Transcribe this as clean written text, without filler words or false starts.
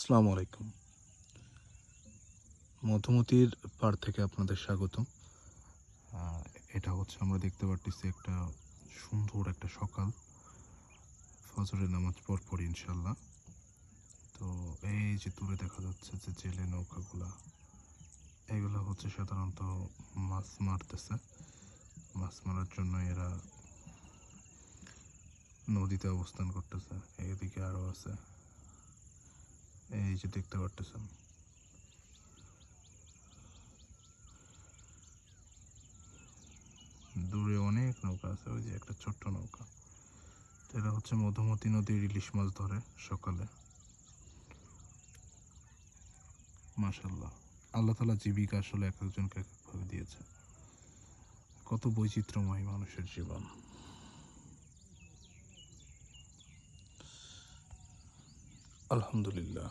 আসসালামু আলাইকুম। মধুমতির পাড় থেকে আপনাদের স্বাগতম। এটা হচ্ছে আমরা দেখতে পারতেছি একটা সুন্দর একটা সকাল, ফজরের নামাজ পড়ি ইনশাল্লাহ। তো এই যে দূরে দেখা যাচ্ছে যে জেলে নৌকাগুলা, এগুলো হচ্ছে সাধারণত মাছ মারতেছে। মাছ মারার জন্য এরা নদীতে অবস্থান করতেছে। এদিকে আরও আছে, এই যে দেখতে পারতেছেন। দূরে অনেক নৌকা আছে, ওই যে একটা ছোট্ট নৌকা। তো এরা হচ্ছে মধুমতি নদীর ইলিশ মাছ ধরে সকালে। মাশাল্লাহ, আল্লাহ তাআলা জীবিকা আসলে এক একজনকে এক একভাবে দিয়েছে। কত বৈচিত্র্যময় মানুষের জীবন। আলহামদুলিল্লাহ।